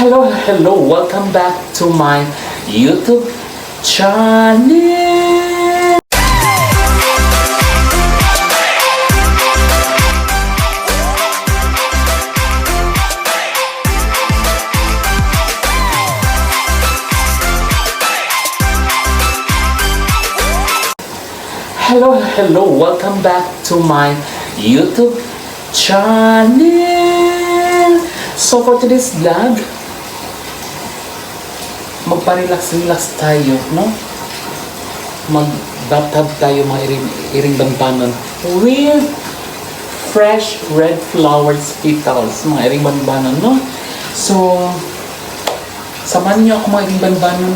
Hello, welcome back to my YouTube channel. Hello, welcome back to my YouTube channel. So for today's vlog, magpa-relax tayo, no? Mag-bathtub tayo mga iring banbanon with fresh red flowers petals, mga iring banbanon, no? So, samahan niyo ako mga iring banbanon,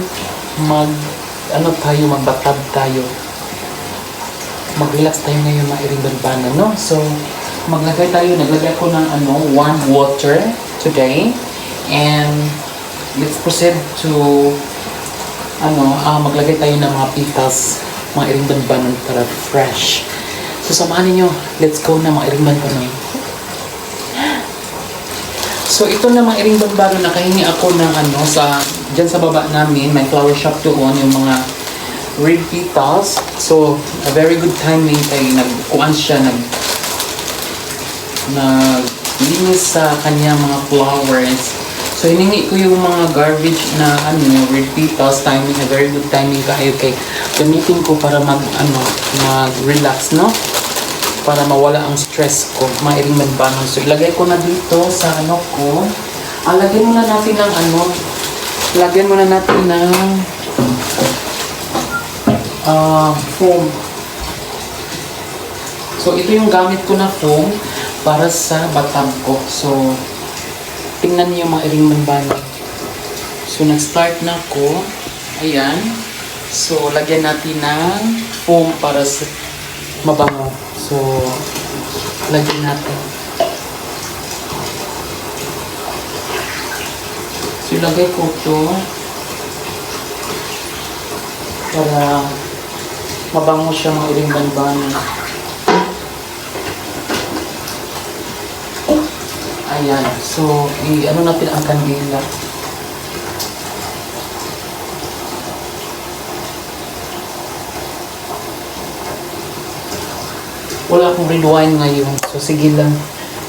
mag-bathtub tayo. Mag-relax tayo ngayon mga iring banbanon, no? So, naglagay ko ng warm water today, and let's proceed to maglagay tayo ng mga petals, mga iring banbanon para fresh. So samahan niyo, let's go na mga iring banbanon. So ito na mga iring banbanon, nakahingi ako ng dyan sa baba namin, may flower shop doon, yung mga red petals. So a very good timing kay nagkuan siya, naglinis sa kanya mga flowers. So, hiningi ko yung mga garbage na red petals, timing, a very good timing kayo kay gamitin ko para mag-relax, no? Para mawala ang stress ko, mairing banbanon. So, ilagay ko na dito sa ko. Lagyan muna natin ng foam. So, ito yung gamit ko na foam para sa bathtub ko. So, tingnan niyo mga iring banbanon. So, nag-start na ako. Ayan. So, lagyan natin ng foam para sa mabango. So, lagyan natin. So, ilagay ko ito para mabango siya mga iring banbanon. Ayan. So, natin ang kandila. Wala akong red wine ngayon. So, sige lang.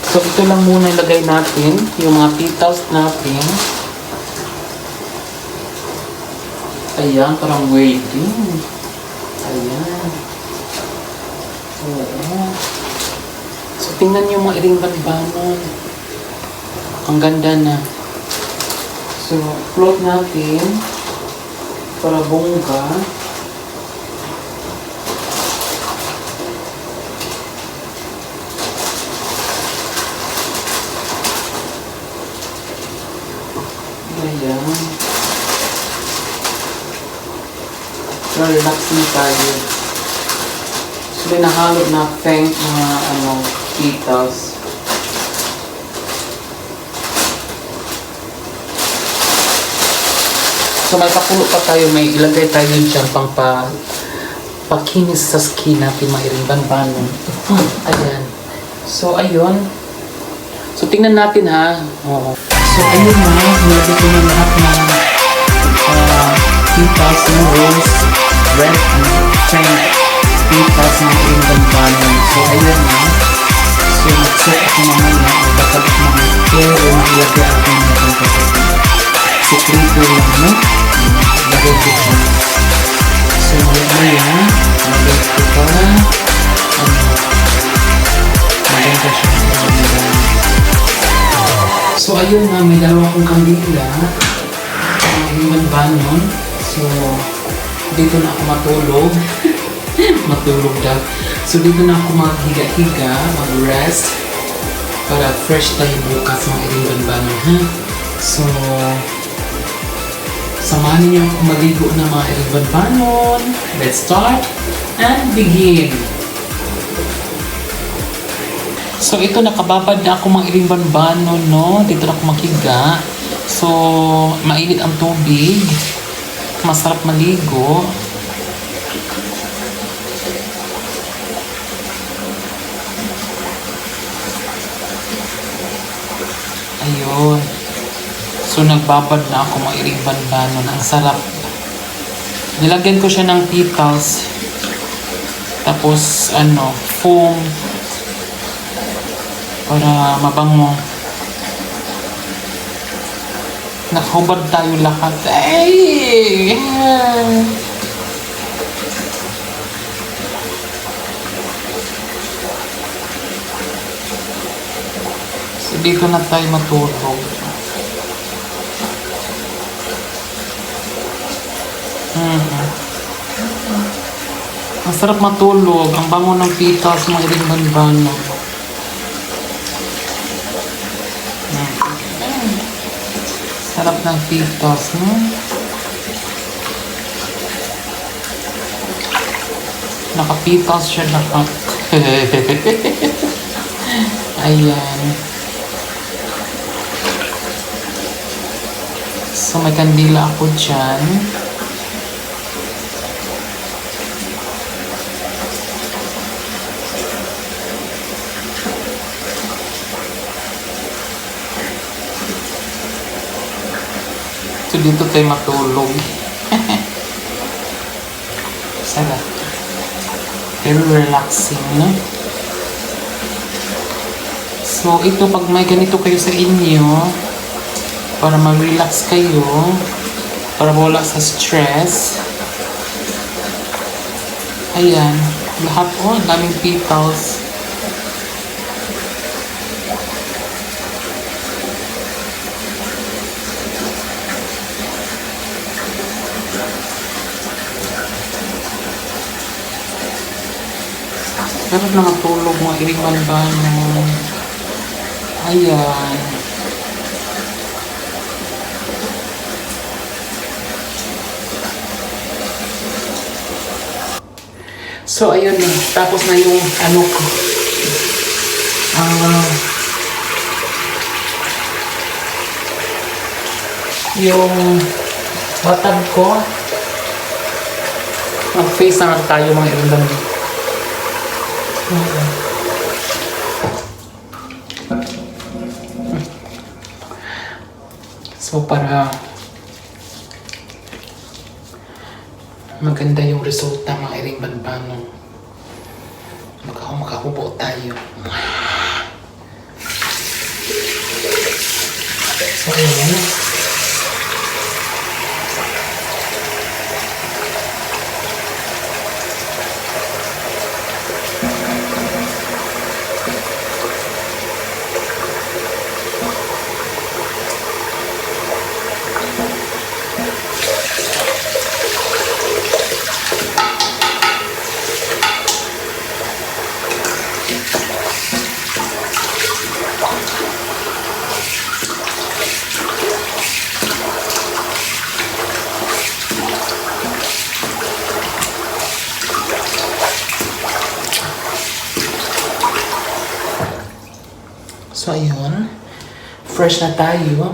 So, ito lang muna ilagay natin. Yung mga petals natin. Ayan. Parang wedding. Ayan. Oo. So, tingnan nyo mga iring banbanon. Ang ganda na. So, float natin para bongga. Ayan. So, relaxing tayo. So, nahalo na pink mga petals. So may pakulo pa tayo, may ilagay tayo dyan pang pakinis sa skin natin, mga iring banbanon. Ayan. So ayun. So tingnan natin ha. Oo. So ayun na, nilagay ko na lahat ng petals ng rose, red, and pink petals ng iring banbanon. So ayun na. So nag-set ako mamaya, magbatabak mga pero ilagay ako ng sekreto lang, no? Lagay ko siya. So, ngayon, lagay ko pa maganda siya. So, ayun na, may dalawa akong kandila. Yung banbanon. So, dito na ako matulog. Matulog daw. So, dito na ako maghiga-higa, mag-rest. Para fresh tayo bukas mga iring banbanon, ha? So, samahan niyo ako maligo ng mga iring banbanon. Let's start and begin. So, ito nakababad na ako mga iring banbanon, no? Dito na ako makiga. So, mainit ang tubig. Masarap maligo. Ayun. So nagbabad na ako mga iring banbanon. Ang sarap. Nilagyan ko siya ng petals. Tapos foam. Para mabango. Nakahubad tayo lahat. Ay! So dito na tayo matulog. Masarap matulog. Ang bango ng petals, mga iring banbanon. Sarap ng petals, no? Naka-petals siya lahat. Ayan. So may kandila ako dyan. So dito tayo matulog. Sarap. Very relaxing, no? So ito, pag may ganito kayo sa inyo, para mag-relax kayo, para wala sa stress. Ayan. Lahat, daming petals. Sarap na matulog mga iring banbanon. Ayan. So, ayun na. Tapos na yung ko. Yung batag ko. Mag-face na tayo mga iring banbanon. So para maganda yung resulta mga iring banbanon, makahubo tayo. So ayan. So, ayun. Fresh na tayo.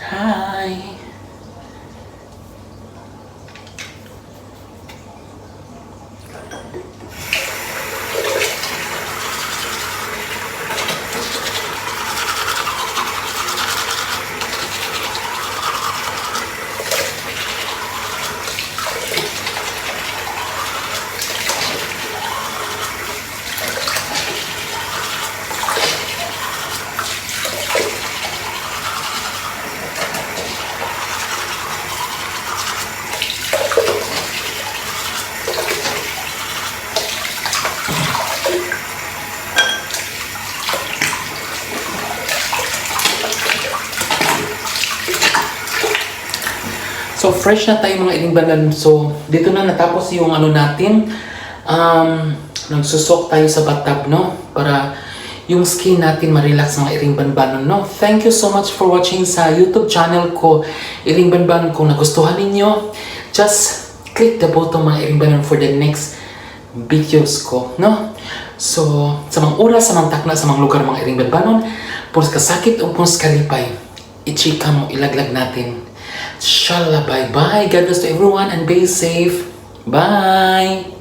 Hi! So, fresh na tayo mga iring banbanon. So, dito na natapos yung natin. Nagsusok tayo sa bathtub, no? Para yung skin natin ma-relax mga iring banbanon, no? Thank you so much for watching sa YouTube channel ko, Iring Banbanon. Kung nagustuhan ninyo, just click the button mga iring banbanon for the next videos ko, no? So, sa mga oras, sa mga takna, sa mga lugar mga iring banbanon, pus kasakit o pus kalipay, i-chika mo, ilaglag natin. Inshallah, bye-bye. God bless to everyone and be safe. Bye!